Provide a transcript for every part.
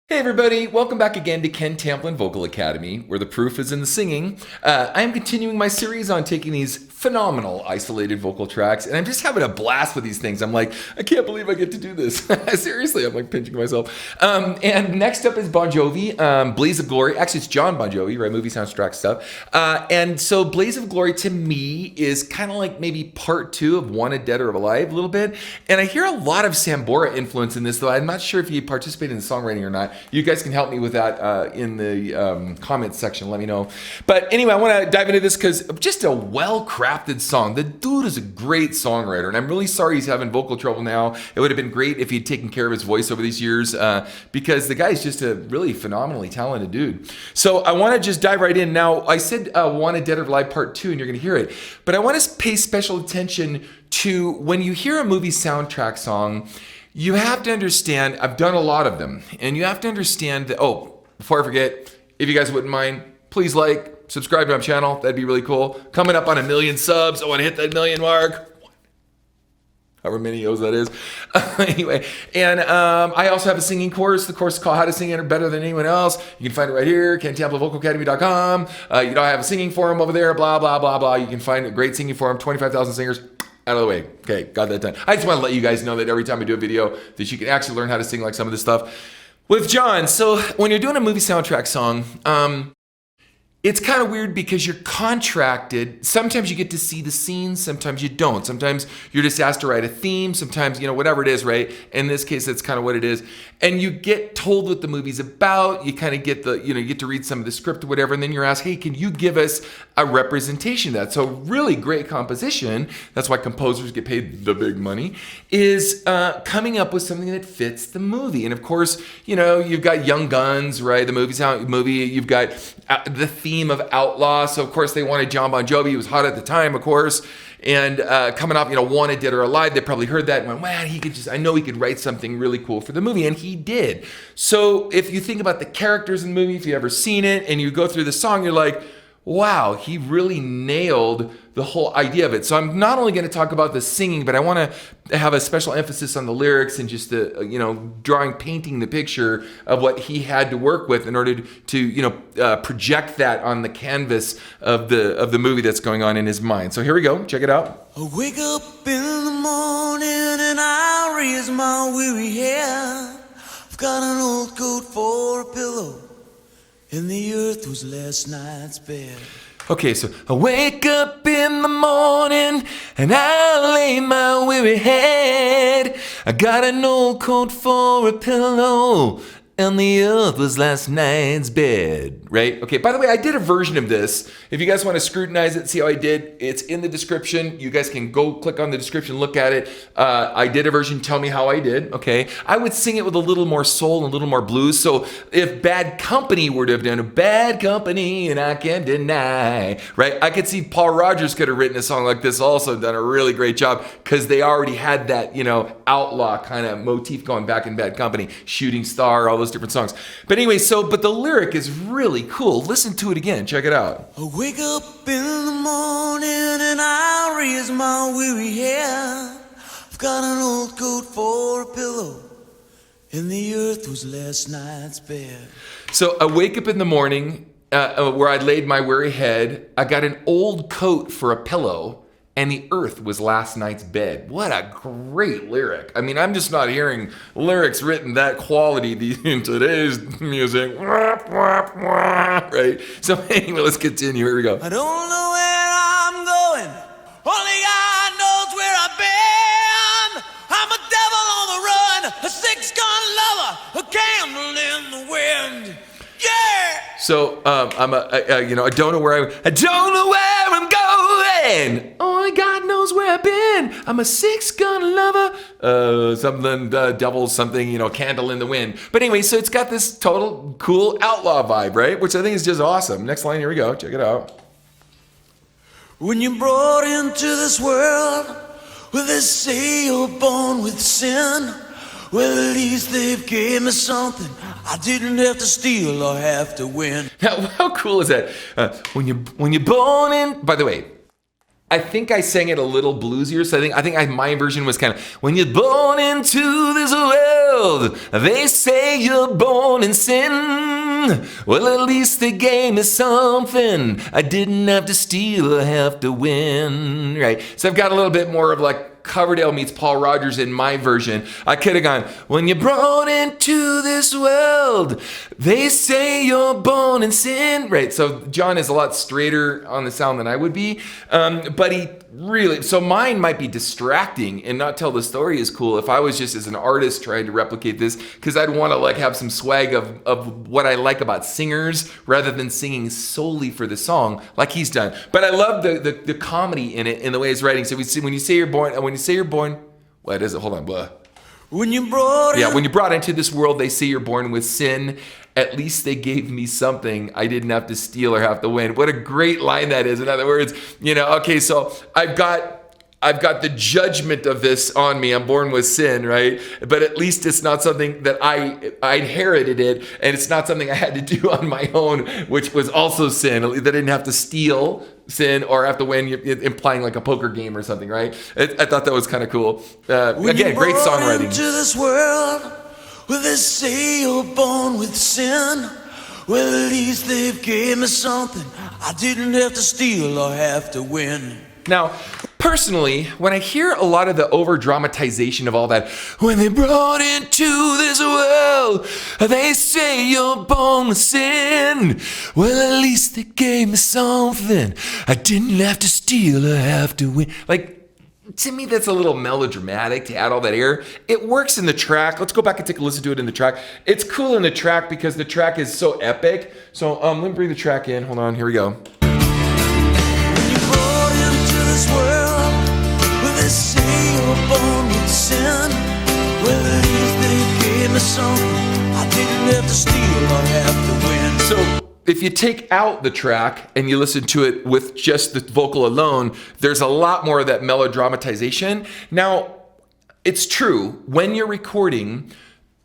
Hey everybody, welcome back again to Ken Tamplin Vocal Academy, where the proof is in the singing. I am continuing my series on taking these phenomenal isolated vocal tracks, and I'm just having a blast with these things. I'm like, I can't believe I get to do this. Seriously, I'm like pinching myself. And next up is Bon Jovi, Blaze of Glory. Actually, it's John Bon Jovi, right? Movie soundtrack stuff. And so Blaze of Glory to me is kind of like maybe part two of Wanted Dead or Alive a little bit. And I hear a lot of Sambora influence in this, though I'm not sure if he participated in the songwriting or not. You guys can help me with that in the comments section. Let me know. But anyway, I want to dive into this because just a well-crafted song. The dude is a great songwriter, and I'm really sorry he's having vocal trouble now. It would have been great if he'd taken care of his voice over these years because the guy's just a really phenomenally talented dude. So I want to just dive right in. Now, I said Wanted Dead or Alive Part 2, and you're going to hear it. But I want to pay special attention to when you hear a movie soundtrack song, you have to understand, I've done a lot of them, and you have to understand that, before I forget, if you guys wouldn't mind, please subscribe to my channel. That'd be really cool. Coming up on 1 million subs. I want to hit that 1 million mark. However many O's that is. Anyway, and I also have a singing course. The course is called How to Sing It Better Than Anyone Else. You can find it right here, KenTamplinVocalAcademy.com. I have a singing forum over there, blah, blah, blah, blah. You can find a great singing forum, 25,000 singers. Out of the way. Okay, got that done. I just want to let you guys know that every time I do a video that you can actually learn how to sing like some of this stuff with John. So when you're doing a movie soundtrack song, it's kind of weird because you're contracted. Sometimes you get to see the scenes, sometimes you don't. Sometimes you're just asked to write a theme, sometimes, whatever it is, right? In this case, that's kind of what it is. And you get told what the movie's about. You kind of get you get to read some of the script or whatever, and then you're asked, hey, can you give us a representation of that? So really great composition, that's why composers get paid the big money, is coming up with something that fits the movie. And of course, you've got Young Guns, right? The movie, you've got the theme of Outlaw. So of course they wanted John Bon Jovi. He was hot at the time, of course. And coming off, Wanted Dead or Alive, they probably heard that and went, man, I know he could write something really cool for the movie. And he did. So if you think about the characters in the movie, if you've ever seen it and you go through the song, you're like, wow, he really nailed the whole idea of it. So I'm not only going to talk about the singing, but I want to have a special emphasis on the lyrics and just painting the picture of what he had to work with in order to project that on the canvas of the movie that's going on in his mind. So here we go. Check it out. I wake up in the morning and I raise my weary head. I've got an old coat for a pillow, and the earth was last night's bed. Okay, so I wake up in the morning and I lay my weary head. I got an old coat for a pillow, and the earth was last night's bed, right? Okay, by the way, I did a version of this. If you guys want to scrutinize it, see how I did, it's in the description. You guys can go click on the description, look at it. I did a version, tell me how I did, okay? I would sing it with a little more soul and a little more blues. So if Bad Company were to have done a Bad Company and I Can't Deny, right? I could see Paul Rogers could have written a song like this also, done a really great job because they already had that, outlaw kind of motif going back in Bad Company, Shooting Star, all those different songs. But anyway, but the lyric is really cool. Listen to it again. Check it out. I wake up in the morning and I raise my weary head. I've got an old coat for a pillow, and the earth was last night's bed. So I wake up in the morning where I laid my weary head. I got an old coat for a pillow, and the earth was last night's bed. What a great lyric. I mean, I'm just not hearing lyrics written that quality in today's music. Right? So anyway, let's continue. Here we go. I don't know where I'm going. Only God knows where I've been. I'm a devil on the run, a six-gun lover, a candle in the wind. Yeah! So I don't know where I'm going. Only God knows where I've been. I'm a six-gun lover. Devil something, candle in the wind. But anyway, so it's got this total cool outlaw vibe, right? Which I think is just awesome. Next line, here we go. Check it out. When you're brought into this world, where they say you're born with sin, well, at least they've gave me something I didn't have to steal or have to win. Now, how cool is that? When you're born in... By the way, I think I sang it a little bluesier, so my version was kind of, when you're born into this world, they say you're born in sin. Well, at least they gave me something I didn't have to steal or have to win, right? So I've got a little bit more of like Coverdale meets Paul Rogers in my version. I could have gone, when you're born into this world, they say you're born in sin. Right, so John is a lot straighter on the sound than I would be. But he really, so mine might be distracting and not tell the story as cool if I was just as an artist trying to replicate this, because I'd want to like have some swag of what I like about singers rather than singing solely for the song like he's done. But I love the comedy in it, in the way he's writing. So when you say you're born, what is it? Hold on. Blah. When you're brought into this world, they say you're born with sin. At least they gave me something I didn't have to steal or have to win. What a great line that is. In other words, okay, so I've got the judgment of this on me. I'm born with sin, right? But at least it's not something that I inherited it, and it's not something I had to do on my own, which was also sin. That I didn't have to steal sin or have to win, implying like a poker game or something, right? I thought that was kind of cool. Again, great songwriting. Into this world where they say you're born with sin, well, at least they've gave me something I didn't have to steal or have to win. Now, personally, when I hear a lot of the over-dramatization of all that, when they brought into this world, they say you're born with sin. Well, at least they gave me something I didn't have to steal or have to win. Like, to me, that's a little melodramatic to add all that air. It works in the track. Let's go back and take a listen to it in the track. It's cool in the track because the track is so epic. So let me bring the track in. Hold on, here we go. This world where they say you're born with sin, well, at least they gave me something I didn't have to steal or have to win. So if you take out the track and you listen to it with just the vocal alone, there's a lot more of that melodramatization. Now, it's true, when you're recording,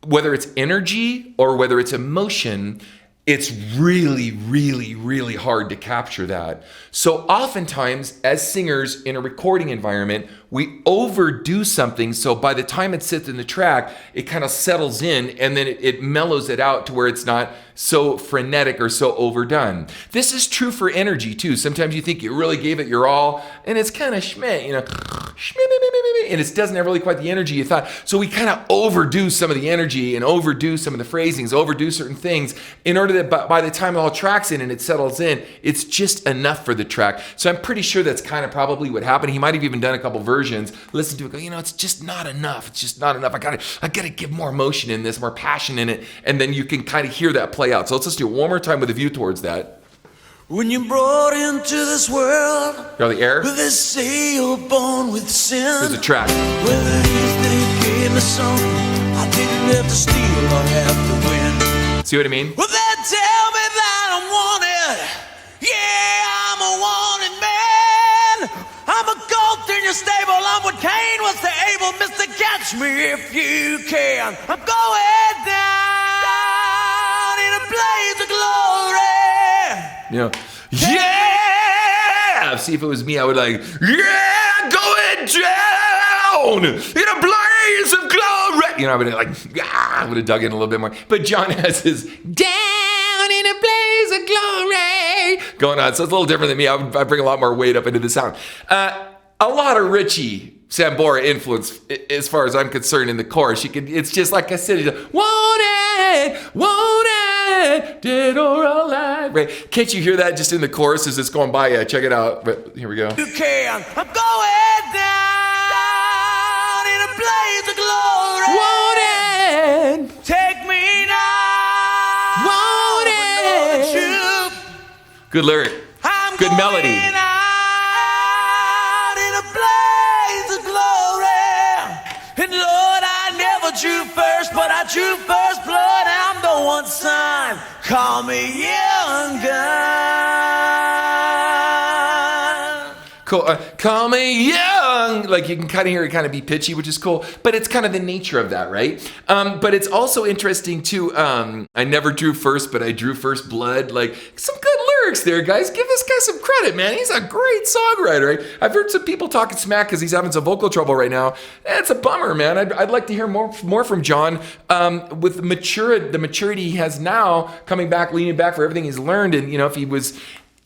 whether it's energy or whether it's emotion, it's really, really, really hard to capture that. So oftentimes, as singers in a recording environment, we overdo something, so by the time it sits in the track, it kind of settles in, and then it mellows it out to where it's not so frenetic or so overdone. This is true for energy too. Sometimes you think you really gave it your all, and it's kind of schmeh, and it doesn't have really quite the energy you thought. So we kind of overdo some of the energy and overdo some of the phrasings, overdo certain things in order that by the time it all tracks in and it settles in, it's just enough for the track. So I'm pretty sure that's kind of probably what happened. He might have even done a couple versions, listen to it, go, it's just not enough. It's just not enough. I gotta give more emotion in this, more passion in it, and then you can kind of hear that play out. So let's just do it one more time with a view towards that. When you're brought into this world, hear the air? Where they say you're born with sin. There's a track. Well, at least they gave me something I didn't have to steal or have to win. See what I mean? Well, they tell me that I'm wanted. Yeah, I'm a wanted man. I'm a goat in your stable. I'm what Cain was to Abel. Mr. Catch me if you can. I'm going down in a blaze of glory. Yeah! See, if it was me, I would going down in a blaze of glory. I would have dug in a little bit more. But John has his down in a blaze of glory going on. So it's a little different than me. I bring a lot more weight up into the sound. A lot of Richie Sambora influence, as far as I'm concerned, in the chorus. It's just like I said, want it, dead or alive. Right? Can't you hear that just in the chorus as it's going by? Yeah, check it out. But here we go. You can. I'm going down in a blaze of glory. Want it. Take me now. Want it. Good lyric. Good melody. And Lord, I never drew first, but I drew first blood. I'm the one sign. Call me young gun. Cool. Call me young. Like you can kind of hear it kind of be pitchy, which is cool. But it's kind of the nature of that, right? But it's also interesting too. I never drew first, but I drew first blood. Like some good lyrics there, guys. Give this guy some credit, man. He's a great songwriter. Right? I've heard some people talking smack because he's having some vocal trouble right now. It's a bummer, man. I'd like to hear more from John with the maturity he has now, coming back, leaning back for everything he's learned. And, if he was...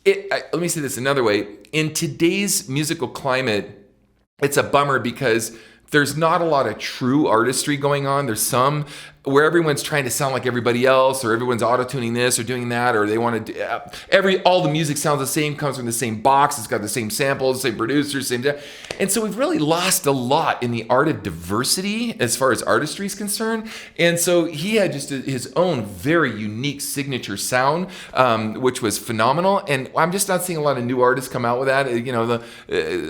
let me say this another way. In today's musical climate, it's a bummer because there's not a lot of true artistry going on. There's some where everyone's trying to sound like everybody else, or everyone's auto-tuning this or doing that, or they want to all the music sounds the same, comes from the same box, it's got the same samples, same producers, and so we've really lost a lot in the art of diversity as far as artistry is concerned. And so he had just his own very unique signature sound, which was phenomenal. And I'm just not seeing a lot of new artists come out with that.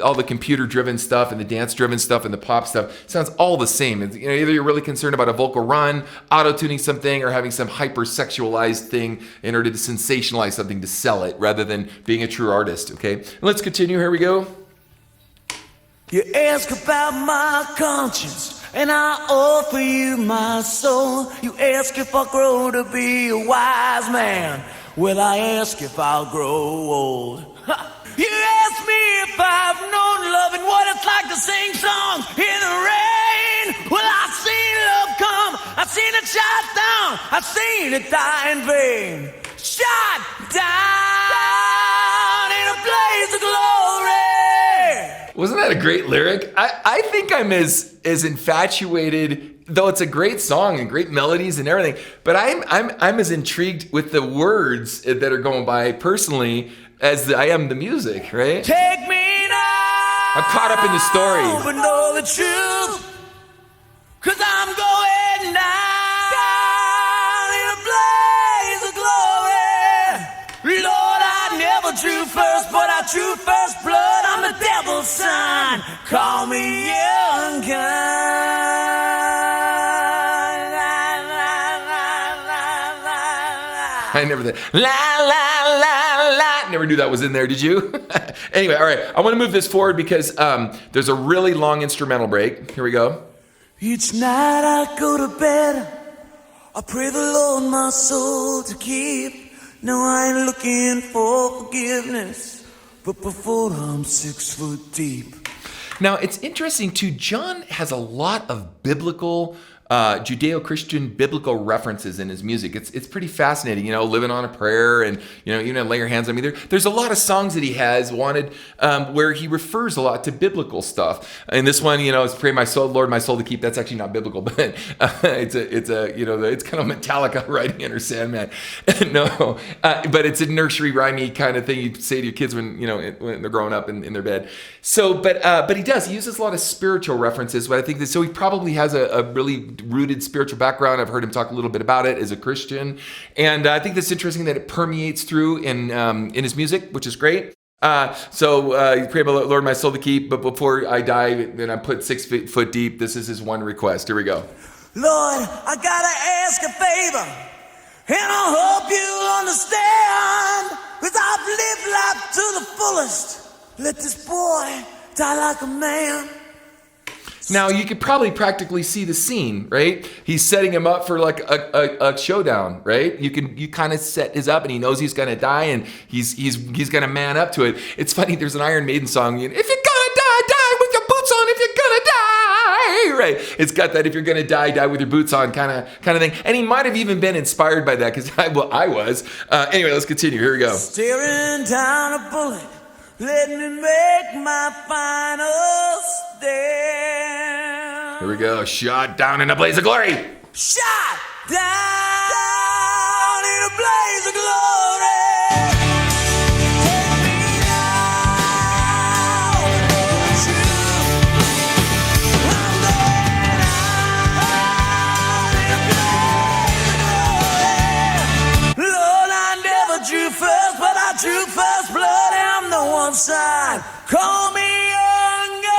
All the computer-driven stuff and the dance-driven stuff and the pop stuff sounds all the same. Either you're really concerned about a vocal run, auto-tuning something, or having some hyper-sexualized thing in order to sensationalize something to sell it, rather than being a true artist, okay? Let's continue. Here we go. You ask about my conscience, and I offer you my soul. You ask if I'll grow to be a wise man. Well, I ask if I'll grow old. You ask me if I've known love and what it's like to sing songs in the rain. Well, I've seen love come, I've seen it shot down, I've seen it die in vain. Shot down in a blaze of glory. Wasn't that a great lyric? I think I'm as infatuated, though it's a great song and great melodies and everything, but I'm as intrigued with the words that are going by personally as I am the music, right? Take me now. I'm caught up in the story. But know the truth, 'cause I'm going down in a blaze of glory. Lord, I never drew first, but I drew first blood. I'm the devil's son. Call me young gun. I never did. La, la, la, la. Never knew that was in there, did you? Anyway, all right. I want to move this forward because there's a really long instrumental break. Here we go. Each night I go to bed, I pray the Lord my soul to keep. No, I ain't looking for forgiveness, but before I'm 6 foot deep. Now, it's interesting, too. John has a lot of biblical, Judeo-Christian biblical references in his music. It's pretty fascinating, living on a prayer and, lay your hands on me. There's a lot of songs that he has where he refers a lot to biblical stuff. And this one, is pray my soul, Lord, my soul to keep. That's actually not biblical, but it's kind of Metallica writing it or Sandman. No, but it's a nursery rhymey kind of thing you say to your kids when they're growing up in their bed. So, but he uses a lot of spiritual references, but I think that, so he probably has a really rooted spiritual background. I've heard him talk a little bit about it as a Christian. And I think that's interesting that it permeates through in his music, which is great. So pray, Lord, my soul to keep, but before I die and I'm put 6 foot deep, this is his one request. Here we go. Lord, I gotta ask a favor, and I hope you understand, 'cause I've lived life to the fullest. Let this boy die like a man. Now, you could probably practically see the scene, right? He's setting him up for like a showdown, right? You kind of set his up, and he knows he's gonna die, and he's gonna man up to it. It's funny. There's an Iron Maiden song. If you're gonna die, die with your boots on. If you're gonna die, right? It's got that. If you're gonna die, die with your boots on, kind of thing. And he might have even been inspired by that, because I was. Anyway, let's continue. Here we go. Staring down a bullet, let me make my final stand. Here we go. Shot down in a blaze of glory. Shot down in a blaze of glory. Take me now, won't you? I'm going out in a blaze of glory. Lord, I never drew first, but I drew first blood. I'm the one side. Call me young gun.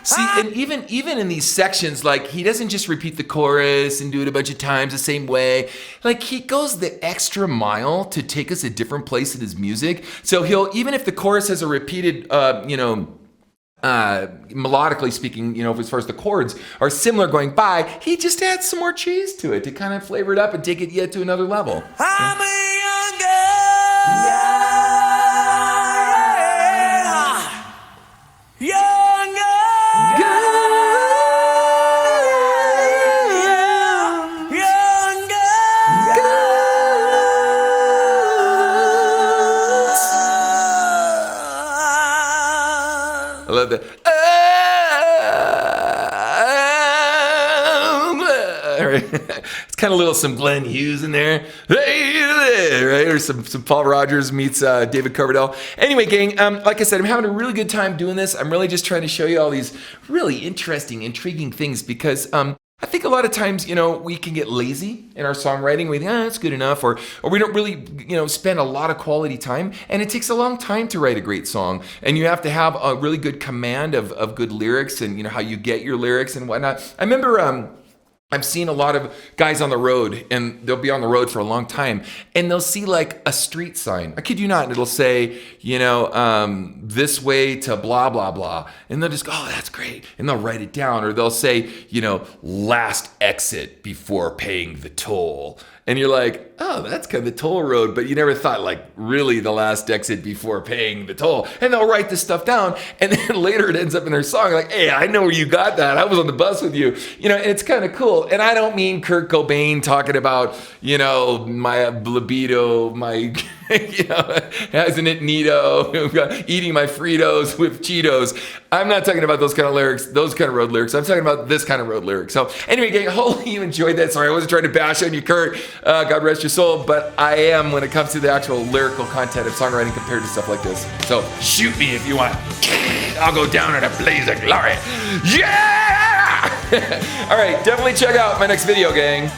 See, and even in these sections, like, he doesn't just repeat the chorus and do it a bunch of times the same way. Like, he goes the extra mile to take us a different place in his music. So even if the chorus has a repeated, melodically speaking, you know, as far as the chords are similar going by, he just adds some more cheese to it to kind of flavor it up and take it yet to another level. I'm a young girl. Young girl. Young girl. I love that. It's kind of little some Glenn Hughes in there, right? Or some Paul Rogers meets David Coverdale. Anyway, gang, like I said, I'm having a really good time doing this. I'm really just trying to show you all these really interesting, intriguing things because I think a lot of times, you know, we can get lazy in our songwriting. We think, that's good enough, or we don't really, you know, spend a lot of quality time. And it takes a long time to write a great song. And you have to have a really good command of good lyrics and, you know, how you get your lyrics and whatnot. I remember I've seen a lot of guys on the road, and they'll be on the road for a long time, and they'll see like a street sign. I kid you not, and it'll say, you know, this way to blah, blah, blah. And they'll just go, oh, that's great. And they'll write it down. Or they'll say, you know, last exit before paying the toll. And you're like, oh, that's kind of the toll road, but you never thought like really the last exit before paying the toll. And they'll write this stuff down, and then later it ends up in their song like, hey, I know where you got that. I was on the bus with you. You know, and it's kind of cool. And I don't mean Kurt Cobain talking about, you know, my libido, my, you know, hasn't it neato, eating my Fritos with Cheetos. I'm not talking about those kind of lyrics, those kind of road lyrics. I'm talking about this kind of road lyrics. So anyway, gang, hopefully you enjoyed that. Sorry, I wasn't trying to bash on you, Kurt. God rest your soul. But I am when it comes to the actual lyrical content of songwriting compared to stuff like this. So shoot me if you want. I'll go down in a blaze of glory. Yeah! All right, definitely check out my next video, gang.